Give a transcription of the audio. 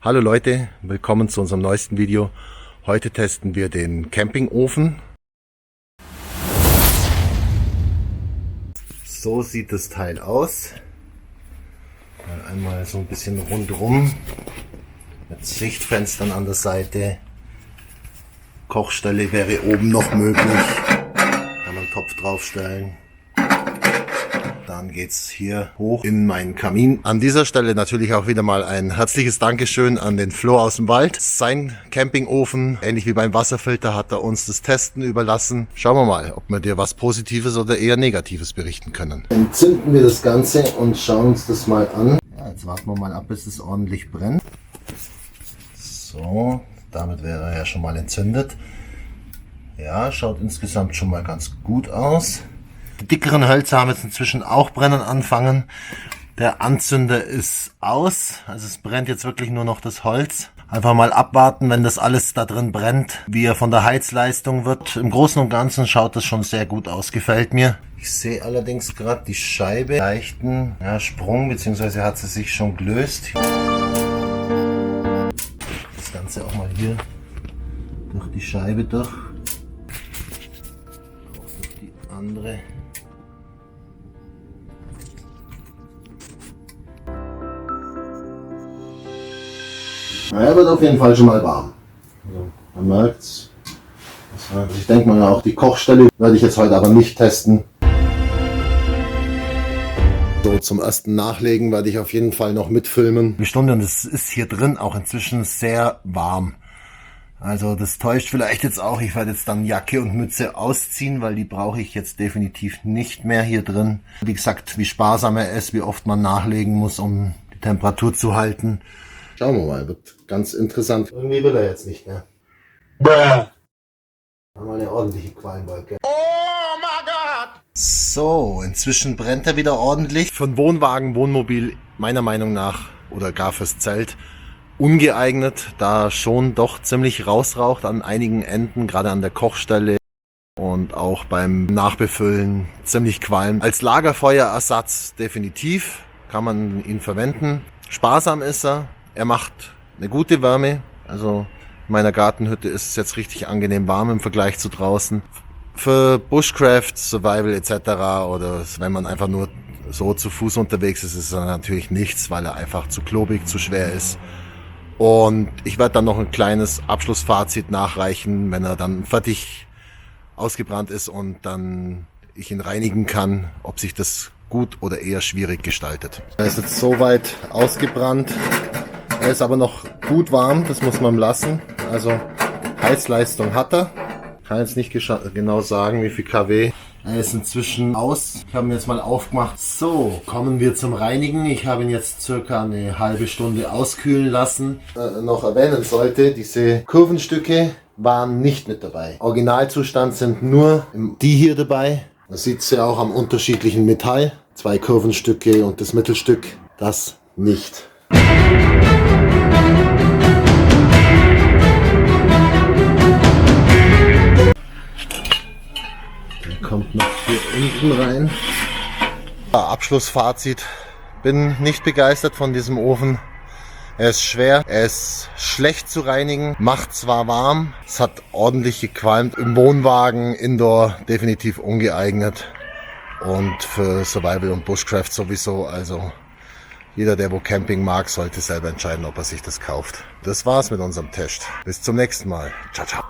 Hallo Leute, willkommen zu unserem neuesten Video. Heute testen wir den Campingofen. So sieht das Teil aus. Einmal so ein bisschen rundherum mit Sichtfenstern an der Seite. Kochstelle wäre oben noch möglich. Kann man einen Topf draufstellen. Dann geht's hier hoch in meinen Kamin. An dieser Stelle natürlich auch wieder mal ein herzliches Dankeschön an den Flo aus dem Wald. Sein Campingofen, ähnlich wie beim Wasserfilter, hat er uns das Testen überlassen. Schauen wir mal, ob wir dir was Positives oder eher Negatives berichten können. Entzünden wir das Ganze und schauen uns das mal an. Ja, jetzt warten wir mal ab, bis es ordentlich brennt. So, damit wäre er ja schon mal entzündet. Ja, schaut insgesamt schon mal ganz gut aus. Die dickeren Hölzer haben jetzt inzwischen auch brennen anfangen. Der Anzünder ist aus, also es brennt jetzt wirklich nur noch das Holz. Einfach mal abwarten, wenn das alles da drin brennt, wie er von der Heizleistung wird. Im Großen und Ganzen schaut das schon sehr gut aus, gefällt mir. Ich sehe allerdings gerade die Scheibe leichten Sprung, beziehungsweise hat sie sich schon gelöst. Das Ganze auch mal hier durch die Scheibe durch. Auch durch die andere. Er wird auf jeden Fall schon mal warm. Also, man merkt's. Ich denke mal auch die Kochstelle werde ich jetzt heute aber nicht testen. So, zum ersten Nachlegen werde ich auf jeden Fall noch mitfilmen. Die Stunde, und es ist hier drin auch inzwischen sehr warm. Also das täuscht vielleicht jetzt auch. Ich werde jetzt dann Jacke und Mütze ausziehen, weil die brauche ich jetzt definitiv nicht mehr hier drin. Wie gesagt, wie sparsam er ist, wie oft man nachlegen muss, um die Temperatur zu halten. Schauen wir mal, wird ganz interessant. Irgendwie will er jetzt nicht mehr. Bruh. Haben wir eine ordentliche Qualmwolke. Oh mein Gott! So, inzwischen brennt er wieder ordentlich. Für einen Wohnwagen, Wohnmobil, meiner Meinung nach, oder gar fürs Zelt, ungeeignet, da schon doch ziemlich rausraucht an einigen Enden, gerade an der Kochstelle und auch beim Nachbefüllen ziemlich qualm. Als Lagerfeuerersatz definitiv kann man ihn verwenden. Sparsam ist er. Er macht eine gute Wärme, also in meiner Gartenhütte ist es jetzt richtig angenehm warm im Vergleich zu draußen. Für Bushcraft, Survival etc. oder wenn man einfach nur so zu Fuß unterwegs ist, ist er natürlich nichts, weil er einfach zu klobig, zu schwer ist. Und ich werde dann noch ein kleines Abschlussfazit nachreichen, wenn er dann fertig ausgebrannt ist und dann ich ihn reinigen kann, ob sich das gut oder eher schwierig gestaltet. Er ist jetzt soweit ausgebrannt. Er ist aber noch gut warm, das muss man lassen. Also Heizleistung hat er. Kann jetzt nicht genau sagen, wie viel kW. Er ist inzwischen aus. Ich habe ihn jetzt mal aufgemacht. So, kommen wir zum Reinigen. Ich habe ihn jetzt circa eine halbe Stunde auskühlen lassen. Noch erwähnen sollte, diese Kurvenstücke waren nicht mit dabei. Originalzustand sind nur die hier dabei. Man sieht es ja auch am unterschiedlichen Metall. 2 Kurvenstücke und das Mittelstück, das nicht. Der kommt noch hier unten rein. Abschlussfazit. Bin nicht begeistert von diesem Ofen. Er ist schwer, er ist schlecht zu reinigen, macht zwar warm, es hat ordentlich gequalmt. Im Wohnwagen, Indoor definitiv ungeeignet und für Survival und Bushcraft sowieso. Also jeder, der wo Camping mag, sollte selber entscheiden, ob er sich das kauft. Das war's mit unserem Test. Bis zum nächsten Mal. Ciao, ciao.